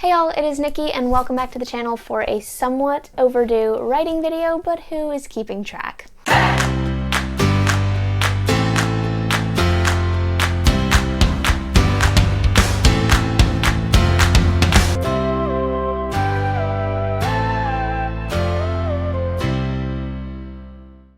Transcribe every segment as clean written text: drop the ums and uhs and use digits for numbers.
Hey y'all, it is Nikki and welcome back to the channel for a somewhat overdue writing video, but who is keeping track?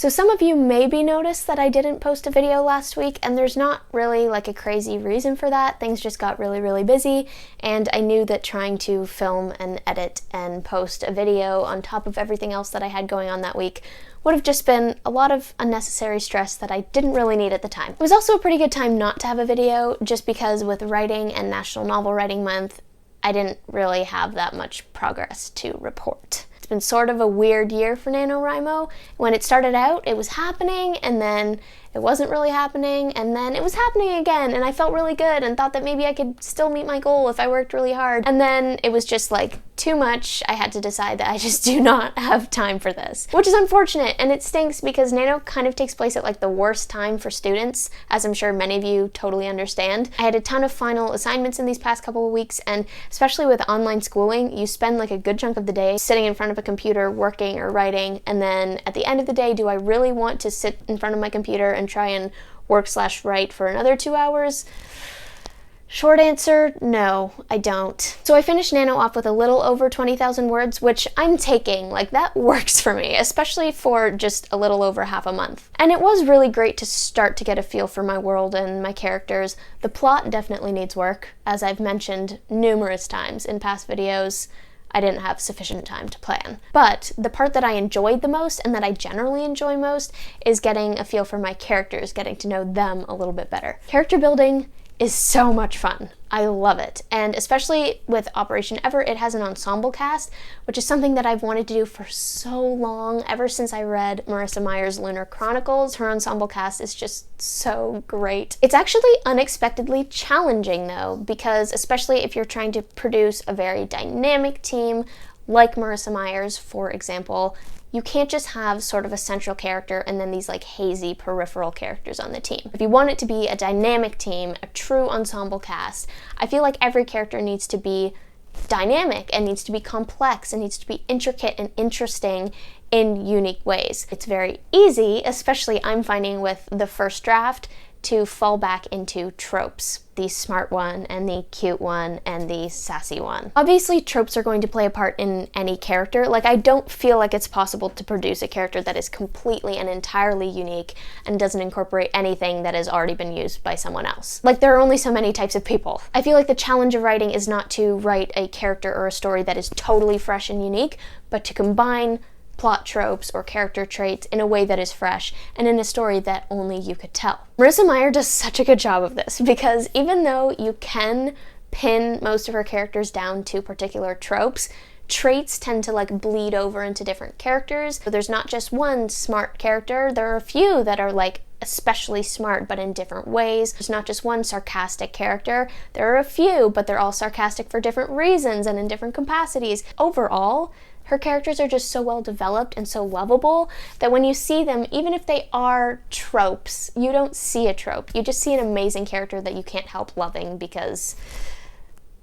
So some of you maybe noticed that I didn't post a video last week, and there's not really like a crazy reason for that. Things just got really busy, and I knew that trying to film and edit and post a video on top of everything else that I had going on that week would have just been a lot of unnecessary stress that I didn't really need at the time. It was also a pretty good time not to have a video, just because with writing and National Novel Writing Month, I didn't really have that much progress to report. It's been sort of a weird year for NaNoWriMo. When it started out, it was happening, and then it wasn't really happening, and then it was happening again, and I felt really good and thought that maybe I could still meet my goal if I worked really hard. And then it was just like too much. I had to decide that I just do not have time for this, which is unfortunate, and it stinks because Nano kind of takes place at like the worst time for students, as I'm sure many of you totally understand. I had a ton of final assignments in these past couple of weeks, and especially with online schooling, you spend like a good chunk of the day sitting in front of a computer working or writing, and then at the end of the day, do I really want to sit in front of my computer and try and work/write for another 2 hours? Short answer, no, I don't. So I finished Nano off with a little over 20,000 words, which I'm taking. Like, that works for me, especially for just a little over half a month. And it was really great to start to get a feel for my world and my characters. The plot definitely needs work. As I've mentioned numerous times in past videos, I didn't have sufficient time to plan. But the part that I enjoyed the most, and that I generally enjoy most, is getting a feel for my characters, getting to know them a little bit better. Character building is so much fun. I love it. And especially with Operation Ever, it has an ensemble cast, which is something that I've wanted to do for so long, ever since I read Marissa Meyer's Lunar Chronicles. Her ensemble cast is just so great. It's actually unexpectedly challenging though, because especially if you're trying to produce a very dynamic team like Marissa Meyer's, for example, you can't just have sort of a central character and then these like hazy peripheral characters on the team. If you want it to be a dynamic team, a true ensemble cast, I feel like every character needs to be dynamic and needs to be complex and needs to be intricate and interesting in unique ways. It's very easy, especially I'm finding with the first draft, to fall back into tropes. The smart one, and the cute one, and the sassy one. Obviously, tropes are going to play a part in any character. Like, I don't feel like it's possible to produce a character that is completely and entirely unique and doesn't incorporate anything that has already been used by someone else. Like, there are only so many types of people. I feel like the challenge of writing is not to write a character or a story that is totally fresh and unique, but to combine plot tropes or character traits in a way that is fresh and in a story that only you could tell. Marissa Meyer does such a good job of this, because even though you can pin most of her characters down to particular tropes, traits tend to like bleed over into different characters. So there's not just one smart character, there are a few that are like especially smart but in different ways. There's not just one sarcastic character, there are a few, but they're all sarcastic for different reasons and in different capacities. Overall, her characters are just so well developed and so lovable that when you see them, even if they are tropes, you don't see a trope. You just see an amazing character that you can't help loving because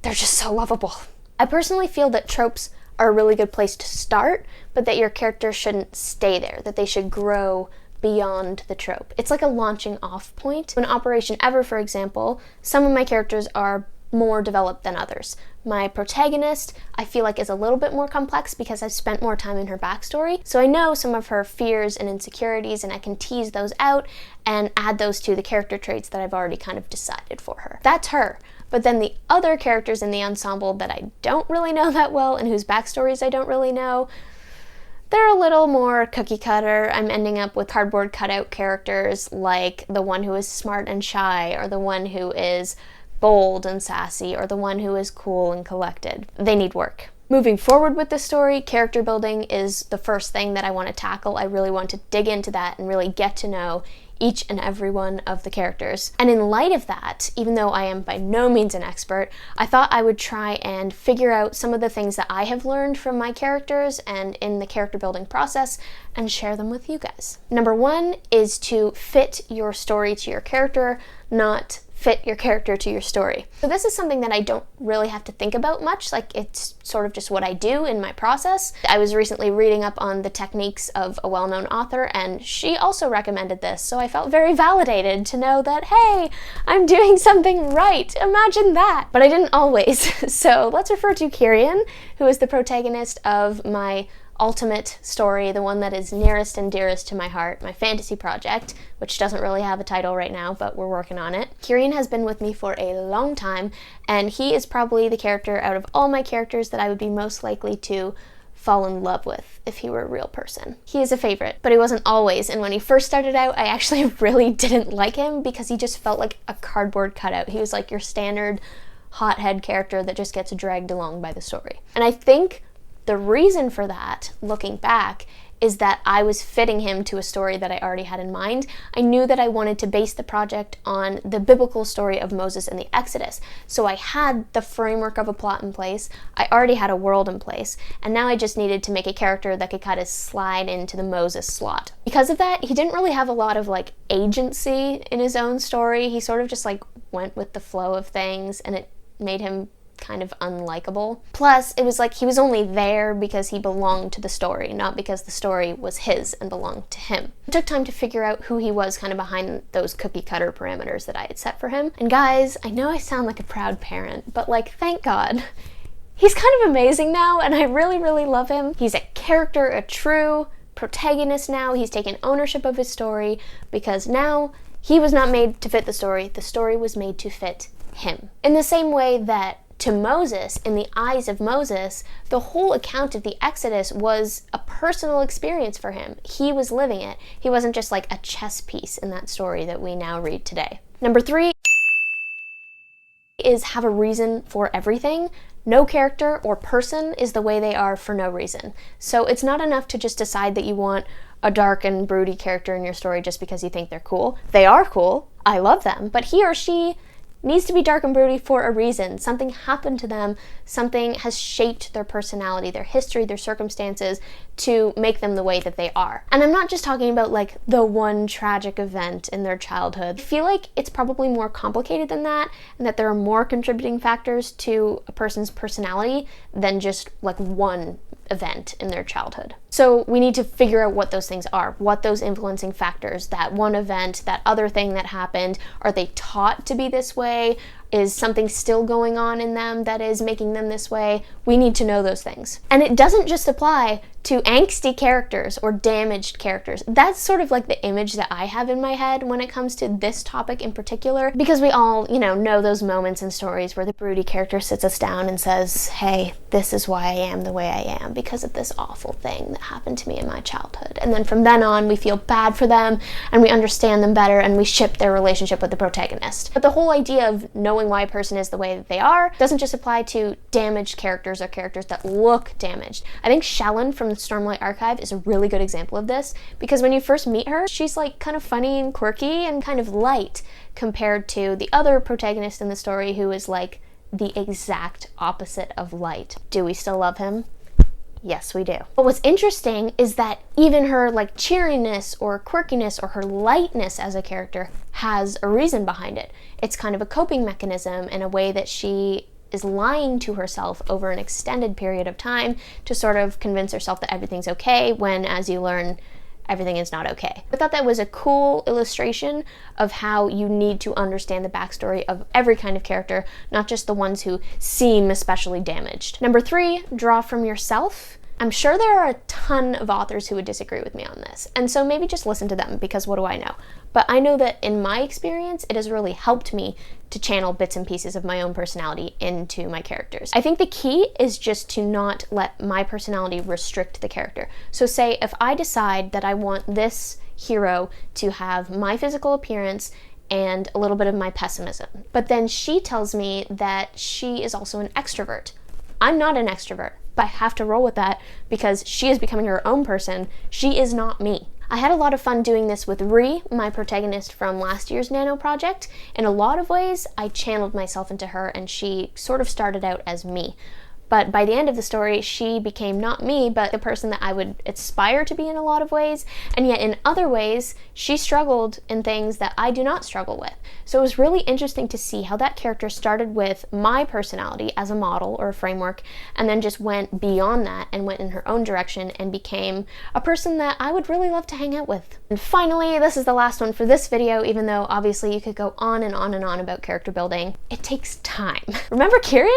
they're just so lovable. I personally feel that tropes are a really good place to start, but that your character shouldn't stay there, that they should grow beyond the trope. It's like a launching off point. In Operation Ever, for example, some of my characters are more developed than others. My protagonist, I feel like, is a little bit more complex because I've spent more time in her backstory, so I know some of her fears and insecurities, and I can tease those out and add those to the character traits that I've already kind of decided for her. That's her. But then the other characters in the ensemble that I don't really know that well and whose backstories I don't really know, they're a little more cookie cutter. I'm ending up with cardboard cutout characters like the one who is smart and shy, or the one who is bold and sassy, or the one who is cool and collected. They need work. Moving forward with the story, character building is the first thing that I want to tackle. I really want to dig into that and really get to know each and every one of the characters. And in light of that, even though I am by no means an expert, I thought I would try and figure out some of the things that I have learned from my characters and in the character building process and share them with you guys. Number one is to fit your story to your character, not fit your character to your story. So this is something that I don't really have to think about much, like it's sort of just what I do in my process. I was recently reading up on the techniques of a well-known author, and she also recommended this, so I felt very validated to know that, hey, I'm doing something right, imagine that. But I didn't always. So let's refer to Kirian, who is the protagonist of my ultimate story, the one that is nearest and dearest to my heart, my fantasy project, which doesn't really have a title right now, but we're working on it. Kirian has been with me for a long time, and he is probably the character out of all my characters that I would be most likely to fall in love with if he were a real person. He is a favorite, but he wasn't always, and when he first started out, I actually really didn't like him because he just felt like a cardboard cutout. He was like your standard hothead character that just gets dragged along by the story. And I think the reason for that, looking back, is that I was fitting him to a story that I already had in mind. I knew that I wanted to base the project on the biblical story of Moses and the Exodus. So I had the framework of a plot in place, I already had a world in place, and now I just needed to make a character that could kind of slide into the Moses slot. Because of that, he didn't really have a lot of like agency in his own story. He sort of just like went with the flow of things, and it made him kind of unlikable. Plus, it was like he was only there because he belonged to the story, not because the story was his and belonged to him. It took time to figure out who he was kind of behind those cookie cutter parameters that I had set for him. And guys, I know I sound like a proud parent, but like, thank God. He's kind of amazing now, and I really, really love him. He's a character, a true protagonist now. He's taken ownership of his story because now he was not made to fit the story was made to fit him. In the same way that to Moses, in the eyes of Moses, the whole account of the Exodus was a personal experience for him. He was living it. He wasn't just like a chess piece in that story that we now read today. Number 3 is have a reason for everything. No character or person is the way they are for no reason. So it's not enough to just decide that you want a dark and broody character in your story just because you think they're cool. They are cool. I love them. But he or she needs to be dark and broody for a reason. Something happened to them, something has shaped their personality, their history, their circumstances to make them the way that they are. And I'm not just talking about like the one tragic event in their childhood. I feel like it's probably more complicated than that, and that there are more contributing factors to a person's personality than just like one event in their childhood. So we need to figure out what those things are, what those influencing factors, that one event, that other thing that happened, are they taught to be this way? Is something still going on in them that is making them this way? We need to know those things. And it doesn't just apply to angsty characters or damaged characters. That's sort of like the image that I have in my head when it comes to this topic in particular, because we all, know those moments in stories where the broody character sits us down and says, hey, this is why I am the way I am, because of this awful thing that happened to me in my childhood. And then from then on, we feel bad for them, and we understand them better, and we ship their relationship with the protagonist. But the whole idea of knowing why a person is the way that they are doesn't just apply to damaged characters or characters that look damaged. I think Shellen from the Stormlight Archive is a really good example of this, because when you first meet her, she's like kind of funny and quirky and kind of light compared to the other protagonist in the story who is like the exact opposite of light. Do we still love him? Yes, we do. But what's interesting is that even her like cheeriness or quirkiness or her lightness as a character has a reason behind it. It's kind of a coping mechanism in a way that she is lying to herself over an extended period of time to sort of convince herself that everything's okay when, as you learn, everything is not okay. I thought that was a cool illustration of how you need to understand the backstory of every kind of character, not just the ones who seem especially damaged. Number 3, draw from yourself. I'm sure there are a ton of authors who would disagree with me on this, and so maybe just listen to them, because what do I know? But I know that in my experience, it has really helped me to channel bits and pieces of my own personality into my characters. I think the key is just to not let my personality restrict the character. So say if I decide that I want this hero to have my physical appearance and a little bit of my pessimism, but then she tells me that she is also an extrovert. I'm not an extrovert, but I have to roll with that because she is becoming her own person. She is not me. I had a lot of fun doing this with Rhi, my protagonist from last year's Nano project. In a lot of ways, I channeled myself into her, and she sort of started out as me. But by the end of the story, she became not me, but the person that I would aspire to be in a lot of ways. And yet in other ways, she struggled in things that I do not struggle with. So it was really interesting to see how that character started with my personality as a model or a framework, and then just went beyond that and went in her own direction and became a person that I would really love to hang out with. And finally, this is the last one for this video, even though obviously you could go on and on and on about character building. It takes time. Remember Kieran?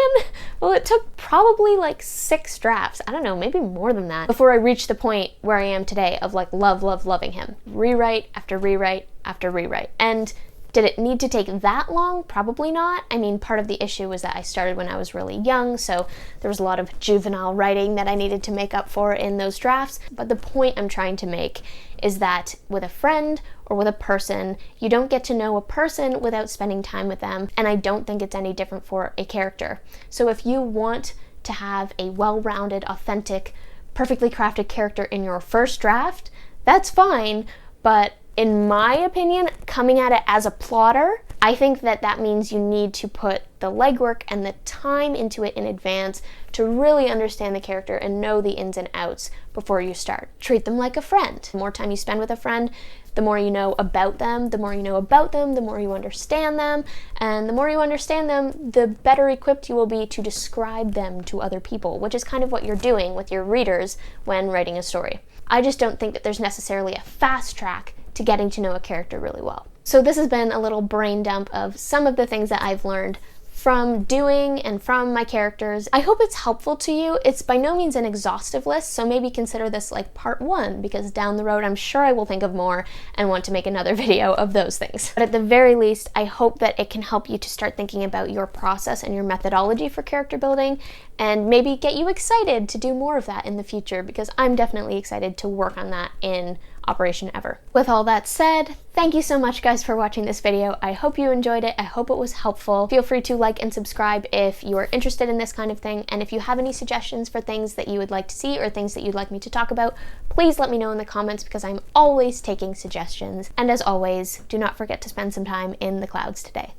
Well, it took probably like 6 drafts, I don't know, maybe more than that, before I reached the point where I am today of like loving him. Rewrite after rewrite after rewrite. And did it need to take that long? Probably not. I mean, part of the issue was that I started when I was really young, so there was a lot of juvenile writing that I needed to make up for in those drafts. But the point I'm trying to make is that with a friend or with a person, you don't get to know a person without spending time with them, and I don't think it's any different for a character. So if you want to have a well-rounded, authentic, perfectly crafted character in your first draft, that's fine, but in my opinion, coming at it as a plotter, I think that that means you need to put the legwork and the time into it in advance to really understand the character and know the ins and outs before you start. Treat them like a friend. The more time you spend with a friend, the more you know about them. The more you know about them, the more you understand them. And the more you understand them, the better equipped you will be to describe them to other people, which is kind of what you're doing with your readers when writing a story. I just don't think that there's necessarily a fast track to getting to know a character really well. So this has been a little brain dump of some of the things that I've learned from doing and from my characters. I hope it's helpful to you. It's by no means an exhaustive list, so maybe consider this like part 1, because down the road I'm sure I will think of more and want to make another video of those things. But at the very least, I hope that it can help you to start thinking about your process and your methodology for character building, and maybe get you excited to do more of that in the future, because I'm definitely excited to work on that in Operation Ever. With all that said, thank you so much guys for watching this video. I hope you enjoyed it. I hope it was helpful. Feel free to like and subscribe if you are interested in this kind of thing, and if you have any suggestions for things that you would like to see or things that you'd like me to talk about, please let me know in the comments, because I'm always taking suggestions. And as always, do not forget to spend some time in the clouds today.